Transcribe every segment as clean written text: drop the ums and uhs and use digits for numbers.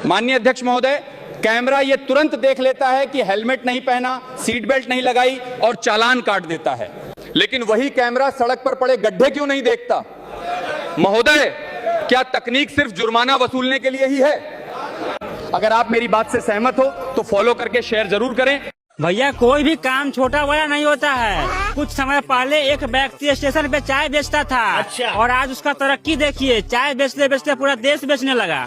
माननीय अध्यक्ष महोदय, कैमरा ये तुरंत देख लेता है कि हेलमेट नहीं पहना, सीट बेल्ट नहीं लगाई और चालान काट देता है, लेकिन वही कैमरा सड़क पर पड़े गड्ढे क्यों नहीं देखता? महोदय, क्या तकनीक सिर्फ जुर्माना वसूलने के लिए ही है? अगर आप मेरी बात से सहमत हो तो फॉलो करके शेयर जरूर करें। भैया, कोई भी काम छोटा बड़ा नहीं होता है। कुछ समय पहले एक व्यक्ति स्टेशन पे चाय बेचता था। अच्छा। और आज उसका तरक्की देखिए, चाय बेचते बेचते पूरा देश बेचने लगा।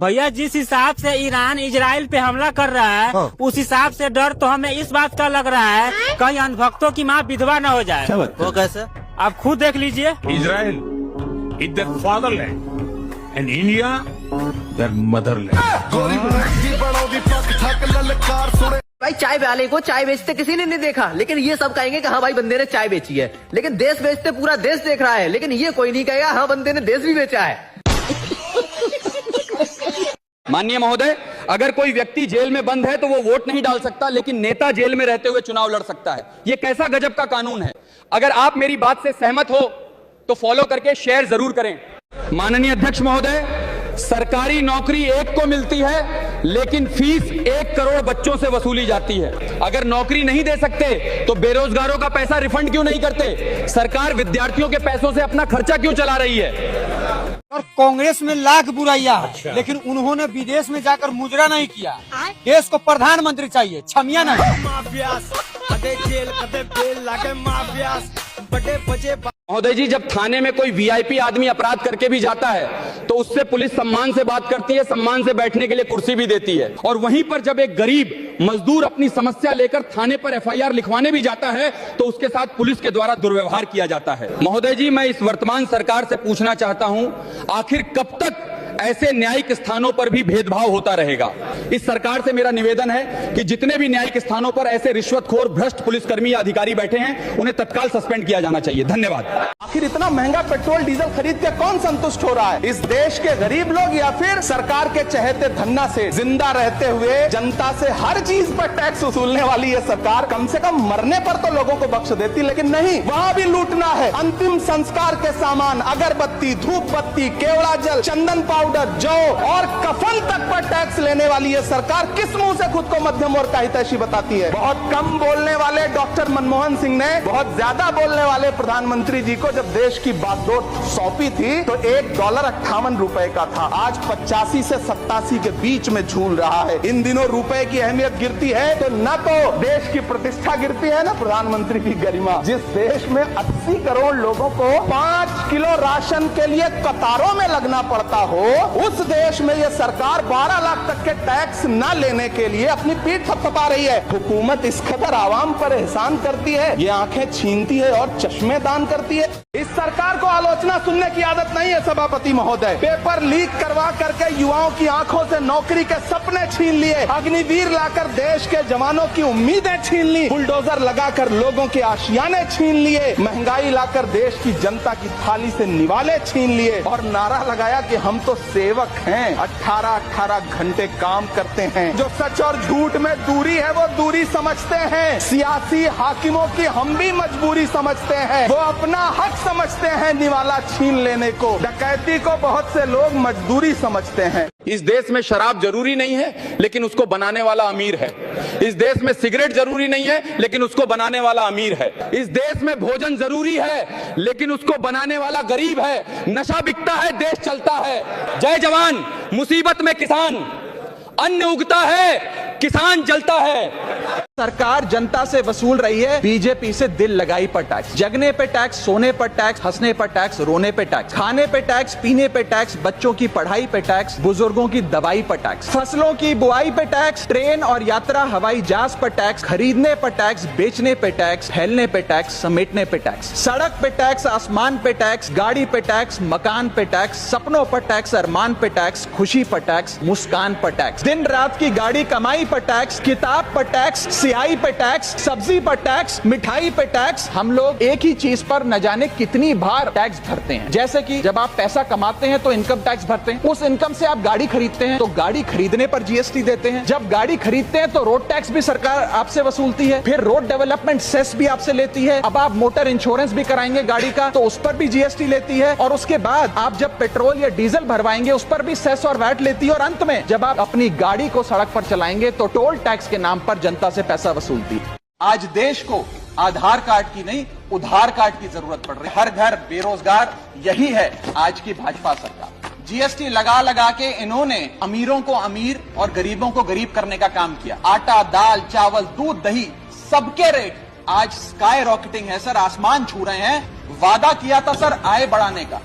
भैया, जिस हिसाब से ईरान इजराइल पे हमला कर रहा है, उस हिसाब से डर तो हमें इस बात का लग रहा है कहीं अंधभक्तों की माँ विधवा न हो जाए। वो कैसे? आप खुद देख लीजिए। Israel is their fatherland and India their motherland। भाई, चाय वाले को चाय बेचते किसी ने नहीं देखा, लेकिन ये सब कहेंगे कि हाँ भाई बंदे ने चाय बेची है। लेकिन देश बेचते पूरा देश देख रहा है, लेकिन ये कोई नहीं कहेगा हाँ बंदे ने देश भी बेचा है। माननीय महोदय, अगर कोई व्यक्ति जेल में बंद है तो वो वोट नहीं डाल सकता, लेकिन नेता जेल में रहते हुए चुनाव लड़ सकता है। ये कैसा गजब का कानून है? अगर आप मेरी बात से सहमत हो तो फॉलो करके शेयर जरूर करें। माननीय अध्यक्ष महोदय, सरकारी नौकरी एक को मिलती है, लेकिन फीस 1 करोड़ बच्चों से वसूली जाती है। अगर नौकरी नहीं दे सकते तो बेरोजगारों का पैसा रिफंड क्यों नहीं करते? सरकार विद्यार्थियों के पैसों से अपना खर्चा क्यों चला रही है? और कांग्रेस में लाख बुराइयां, लेकिन उन्होंने विदेश में जाकर मुजरा नहीं किया। देश को प्रधानमंत्री चाहिए, छमिया नहीं। महोदय जी, जब थाने में कोई वीआईपी आदमी अपराध करके भी जाता है तो उससे पुलिस सम्मान से बात करती है, सम्मान से बैठने के लिए कुर्सी भी देती है। और वहीं पर जब एक गरीब मजदूर अपनी समस्या लेकर थाने पर एफआईआर लिखवाने भी जाता है तो उसके साथ पुलिस के द्वारा दुर्व्यवहार किया जाता है। महोदय जी, मैं इस वर्तमान सरकार से पूछना चाहता हूं, आखिर कब तक ऐसे न्यायिक स्थानों पर भी भेदभाव होता रहेगा? इस सरकार से मेरा निवेदन है कि जितने भी न्यायिक स्थानों पर ऐसे रिश्वतखोर भ्रष्ट पुलिसकर्मी या अधिकारी बैठे हैं, उन्हें तत्काल सस्पेंड किया जाना चाहिए। धन्यवाद। आखिर इतना महंगा पेट्रोल डीजल खरीद के कौन संतुष्ट हो रहा है? इस देश के गरीब लोग या फिर सरकार के चहेते धन्ना से? जिंदा रहते हुए जनता से हर चीज पर टैक्स वसूलने वाली ये सरकार कम से कम मरने पर तो लोगों को बख्श देती, लेकिन नहीं, वहां भी लूटना है। अंतिम संस्कार के सामान, अगरबत्ती, धूप बत्ती, केवड़ा जल, चंदन पाउडर, जौ और कफन तक पर टैक्स लेने वाली ये सरकार किस मुंह से खुद को मध्यम और हितैषी बताती है? बहुत कम बोलने वाले डॉक्टर मनमोहन सिंह ने बहुत ज्यादा बोलने वाले प्रधानमंत्री जी को जब देश की बागडोर सौंपी थी तो $1.58 का था, आज 85 से 87 के बीच में झूल रहा है। इन दिनों रुपए की अहमियत गिरती है तो न तो देश की प्रतिष्ठा गिरती है, न प्रधानमंत्री की गरिमा। जिस देश में 80 करोड़ लोगों को 5 किलो राशन के लिए कतारों में लगना पड़ता हो, उस देश में यह सरकार 12 लाख तक के टैक्स न लेने के लिए अपनी पीठ थपथपा रही है। हुकूमत इस कदर आवाम पर एहसान करती है, ये आंखें छीनती है और चश्मे दान करती है। इस सरकार को आलोचना सुनने की आदत नहीं है सभापति महोदय। पेपर लीक करवा करके युवाओं की आंखों से नौकरी के सपने छीन लिए, अग्निवीर लाकर देश के जवानों की उम्मीदें छीन ली, बुलडोजर लगाकर लोगों के आशियाने छीन लिए, महंगाई लाकर देश की जनता की थाली से निवाले छीन लिए और नारा लगाया कि हम तो सेवक हैं, 18-18 घंटे काम करते हैं। जो सच और झूठ में दूरी है वो दूरी समझते हैं। सियासी हाकिमों की हम भी मजबूरी समझते हैं, वो अपना हक समझते हैं निवाला छीन लेने को। डकैती को बहुत से लोग मजदूरी समझते हैं। इस देश में शराब जरूरी नहीं है, लेकिन उसको बनाने वाला अमीर है। इस देश में सिगरेट जरूरी नहीं है, लेकिन उसको बनाने वाला अमीर है। इस देश में भोजन जरूरी है, लेकिन उसको बनाने वाला गरीब है। नशा बिकता है, देश चलता है। जय जवान, मुसीबत में किसान, अन्न उगता है, किसान जलता है। सरकार जनता से वसूल रही है बीजेपी से दिल लगाई पर टैक्स। जगने पे टैक्स, सोने पर टैक्स, हंसने पर टैक्स, रोने पे टैक्स, खाने पे टैक्स, पीने पे टैक्स, बच्चों की पढ़ाई पे टैक्स, बुजुर्गों की दवाई पर टैक्स, फसलों की बुआई पे टैक्स, ट्रेन और यात्रा हवाई जहाज पर टैक्स, खरीदने पर टैक्स, बेचने पे टैक्स, फैलने पे टैक्स, समेटने पे टैक्स, सड़क पे टैक्स, आसमान पे टैक्स, गाड़ी पे टैक्स, मकान पे टैक्स, सपनों पर टैक्स, अरमान पे टैक्स, खुशी पर टैक्स, मुस्कान पर टैक्स, दिन रात की गाड़ी कमाई पर टैक्स, किताब पर टैक्स, स्याही पर टैक्स, सब्जी पर टैक्स, मिठाई पर टैक्स। हम लोग एक ही चीज पर न जाने कितनी बार टैक्स भरते हैं। जैसे कि जब आप पैसा कमाते हैं तो इनकम टैक्स भरते हैं, उस इनकम से आप गाड़ी खरीदते हैं तो गाड़ी खरीदने पर जीएसटी देते हैं, जब गाड़ी खरीदते हैं तो रोड टैक्स भी सरकार आपसे वसूलती है, फिर रोड डेवलपमेंट सेस भी आपसे लेती है। अब आप मोटर इंश्योरेंस भी कराएंगे गाड़ी का तो उस पर भी जीएसटी लेती है, और उसके बाद आप जब पेट्रोल या डीजल भरवाएंगे उस पर भी सेस और वैट लेती है, और अंत में जब आप अपनी गाड़ी को सड़क पर चलाएंगे तो टोल टैक्स के नाम पर जनता से पैसा वसूलती है। आज देश को आधार कार्ड की नहीं उधार कार्ड की जरूरत पड़ रही है। हर घर बेरोजगार, यही है आज की भाजपा सरकार। जीएसटी लगा लगा के इन्होंने अमीरों को अमीर और गरीबों को गरीब करने का काम किया। आटा, दाल, चावल, दूध, दही, सबके रेट आज स्काई रॉकेटिंग है सर, आसमान छू रहे हैं। वादा किया था सर आय बढ़ाने का,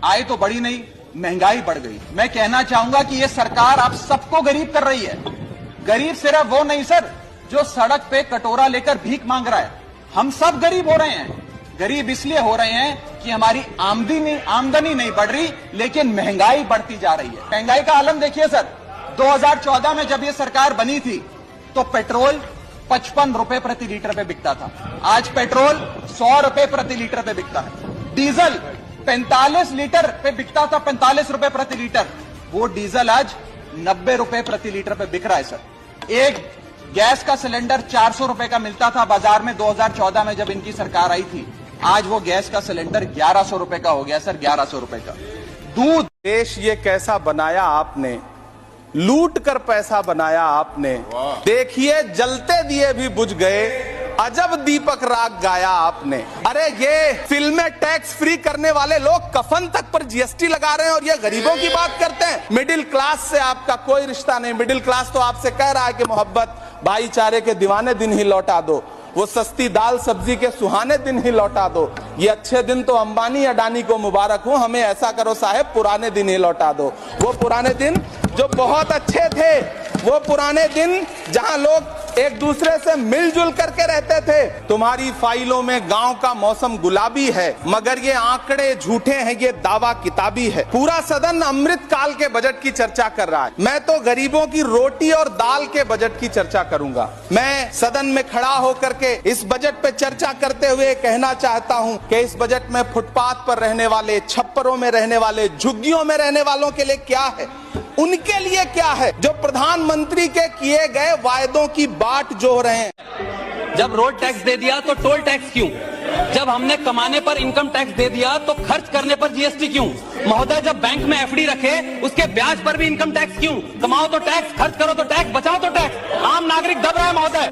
आय तो बढ़ी नहीं, महंगाई बढ़ गई। मैं कहना चाहूंगा कि ये सरकार आप सबको गरीब कर रही है। गरीब सिर्फ वो नहीं सर जो सड़क पे कटोरा लेकर भीख मांग रहा है, हम सब गरीब हो रहे हैं। गरीब इसलिए हो रहे हैं कि हमारी आमदनी नहीं बढ़ रही, लेकिन महंगाई बढ़ती जा रही है। महंगाई का आलम देखिए सर, 2014 में जब ये सरकार बनी थी तो पेट्रोल 55 रुपए प्रति लीटर पे बिकता था, आज पेट्रोल 100 रुपए प्रति लीटर पे बिकता है। डीजल 45 लीटर पे बिकता था, 45 रुपए प्रति लीटर, वो डीजल आज 90 रुपए प्रति लीटर पे बिक रहा है सर। एक गैस का सिलेंडर 400 रुपए का मिलता था बाजार में 2014 में जब इनकी सरकार आई थी, आज वो गैस का सिलेंडर 1100 रुपए का हो गया सर, 1100 रुपए का। दूध, देश ये कैसा बनाया आपने, लूट कर पैसा बनाया आपने। देखिए जलते दिए भी बुझ गए, अजब दीपक राग गाया आपने। अरे ये फिल्में टैक्स फ्री करने वाले लोग कफन तक पर जीएसटी लगा रहे हैं और ये गरीबों की बात करते हैं। मिडिल क्लास से आपका कोई रिश्ता नहीं। मिडिल क्लास तो आपसे कह रहा है कि मोहब्बत भाईचारे के दीवाने दिन ही लौटा दो, वो सस्ती दाल सब्जी के सुहाने दिन ही लौटा दो। ये अच्छे दिन तो अंबानी अडानी को मुबारक हो, हमें ऐसा करो साहब पुराने दिन ही लौटा दो। वो पुराने दिन जो बहुत अच्छे थे, वो पुराने दिन जहां लोग एक दूसरे से मिलजुल करके रहते थे। तुम्हारी फाइलों में गांव का मौसम गुलाबी है, मगर ये आंकड़े झूठे हैं, ये दावा किताबी है। पूरा सदन अमृत काल के बजट की चर्चा कर रहा है, मैं तो गरीबों की रोटी और दाल के बजट की चर्चा करूंगा। मैं सदन में खड़ा होकर के इस बजट पे चर्चा करते हुए कहना चाहता हूं कि इस बजट में फुटपाथ पर रहने वाले, छप्परों में रहने वाले, झुग्गियों में रहने वालों के लिए क्या है, उनके लिए क्या है, जो प्रधानमंत्री के किए गए वायदों की बाट जोह रहे हैं। जब रोड टैक्स दे दिया तो टोल टैक्स क्यों? जब हमने कमाने पर इनकम टैक्स दे दिया तो खर्च करने पर जीएसटी क्यों? महोदय जब बैंक में एफडी रखे उसके ब्याज पर भी इनकम टैक्स क्यों? कमाओ तो टैक्स, खर्च करो तो टैक्स, बचाओ तो टैक्स। आम नागरिक दब रहा है महोदय।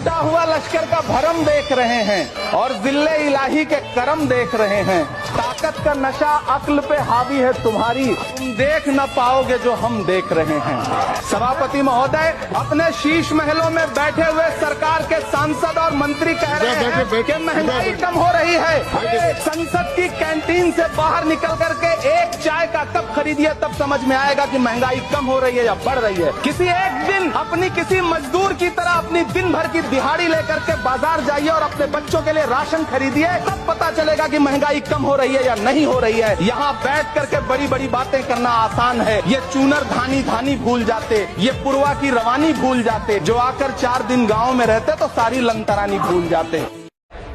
हुआ लश्कर का भरम देख रहे हैं और जिल्ले इलाही के करम देख रहे हैं। ताकत का नशा अक्ल पे हावी है तुम्हारी, तुम देख न पाओगे जो हम देख रहे हैं। सभापति महोदय अपने शीश महलों में बैठे हुए सरकार के सांसद और मंत्री कह रहे हैं कि महंगाई कम हो रही है। संसद की कैंटीन से बाहर निकल करके एक चाय का कप खरीदिए, तब समझ में आएगा कि महंगाई कम हो रही है या बढ़ रही है। किसी एक दिन अपनी किसी मजदूर की तरह अपनी दिन भर की दिहाड़ी लेकर के बाजार जाइए और अपने बच्चों के लिए राशन खरीदिए, तब पता चलेगा कि महंगाई कम हो रही है या नहीं हो रही है। यहाँ बैठ करके बड़ी बड़ी बातें करना आसान है। ये चूनर धानी धानी भूल जाते, ये पुरवा की रवानी भूल जाते, जो आकर 4 दिन गांव में रहते तो सारी लंतरानी भूल जाते।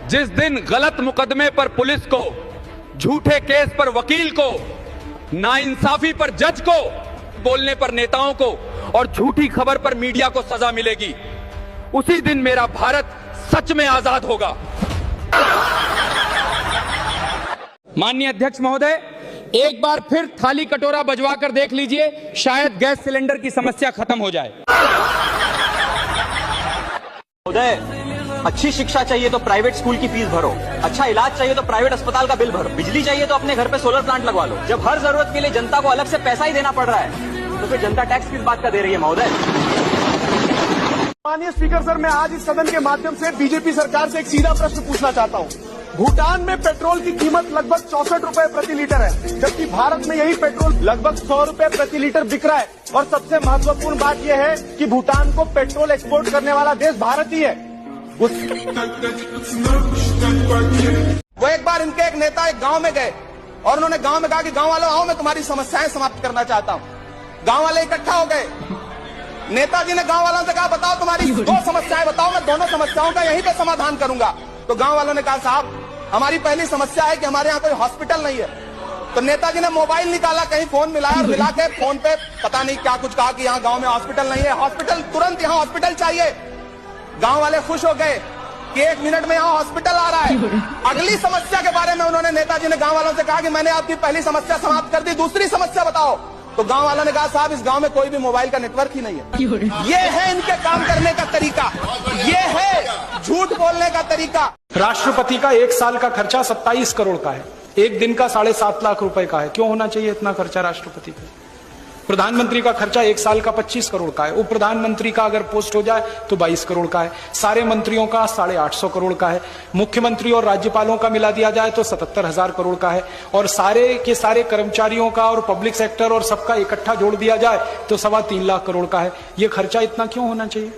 जिस दिन गलत मुकदमे पर पुलिस को, झूठे केस पर वकील को, नाइंसाफी पर जज को, बोलने पर नेताओं को और झूठी खबर पर मीडिया को सजा मिलेगी, उसी दिन मेरा भारत सच में आजाद होगा। माननीय अध्यक्ष महोदय, एक बार फिर थाली कटोरा बजवा कर देख लीजिए, शायद गैस सिलेंडर की समस्या खत्म हो जाए। महोदय, अच्छी शिक्षा चाहिए तो प्राइवेट स्कूल की फीस भरो, अच्छा इलाज चाहिए तो प्राइवेट अस्पताल का बिल भरो, बिजली चाहिए तो अपने घर पे सोलर प्लांट लगवा लो। जब हर जरूरत के लिए जनता को अलग से पैसा ही देना पड़ रहा है तो फिर जनता टैक्स किस बात का दे रही है महोदय? माननीय स्पीकर सर, मैं आज इस सदन के माध्यम से बीजेपी सरकार से एक सीधा प्रश्न पूछना चाहता हूं। भूटान में पेट्रोल की कीमत लगभग 64 रुपए प्रति लीटर है, जबकि भारत में यही पेट्रोल लगभग 100 रुपए प्रति लीटर बिक रहा है। और सबसे महत्वपूर्ण बात यह है कि भूटान को पेट्रोल एक्सपोर्ट करने वाला देश भारत ही है। वो एक बार इनके एक नेता एक गांव में गए और उन्होंने गांव में कहा कि गांव वालों आओ, मैं तुम्हारी समस्याएं समाप्त करना चाहता हूं। गांव वाले इकट्ठा हो गए नेताजी ने गांव वालों से कहा बताओ तुम्हारी 2 समस्याएं बताओ, मैं दोनों समस्याओं का यहीं पे समाधान करूंगा। तो गांव वालों ने कहा साहब हमारी पहली समस्या है कि हमारे यहाँ कोई हॉस्पिटल नहीं है। तो नेताजी ने मोबाइल निकाला, कहीं फोन मिलाया और मिला के फोन पे पता नहीं क्या कुछ कहा कि यहाँ गांव में हॉस्पिटल नहीं है, हॉस्पिटल तुरंत यहाँ हॉस्पिटल चाहिए। गांव वाले खुश हो गए कि 1 मिनट में यहाँ हॉस्पिटल आ रहा है। अगली समस्या के बारे में उन्होंने नेताजी ने गांव वालों से कहा कि मैंने आपकी पहली समस्या समाप्त कर दी, दूसरी समस्या बताओ। तो गांव वालों ने कहा साहब इस गांव में कोई भी मोबाइल का नेटवर्क ही नहीं है। ये है इनके काम करने का तरीका, ये है झूठ बोलने का तरीका। राष्ट्रपति का 1 साल का खर्चा 27 करोड़ का है, 1 दिन का 7.5 लाख रुपए का है। क्यों होना चाहिए इतना खर्चा राष्ट्रपति का? प्रधानमंत्री का खर्चा 1 साल का 25 करोड़ का है, उप प्रधानमंत्री का अगर पोस्ट हो जाए तो 22 करोड़ का है, सारे मंत्रियों का 850 करोड़ का है, मुख्यमंत्री और राज्यपालों का मिला दिया जाए तो 77,000 करोड़ का है, और सारे के सारे कर्मचारियों का और पब्लिक सेक्टर और सबका इकट्ठा जोड़ दिया जाए तो 3.25 लाख करोड़ का है। ये खर्चा इतना क्यों होना चाहिए?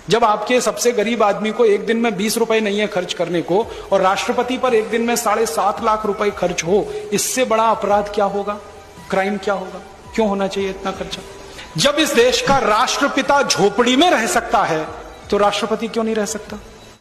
जब आपके सबसे गरीब आदमी को 1 दिन में 20 रुपए नहीं है खर्च करने को, और राष्ट्रपति पर 1 दिन में 7.5 लाख रुपए खर्च हो, इससे बड़ा अपराध क्या होगा, क्राइम क्या होगा? क्यों होना चाहिए इतना खर्चा? जब इस देश का राष्ट्रपिता झोपड़ी में रह सकता है तो राष्ट्रपति क्यों नहीं रह सकता?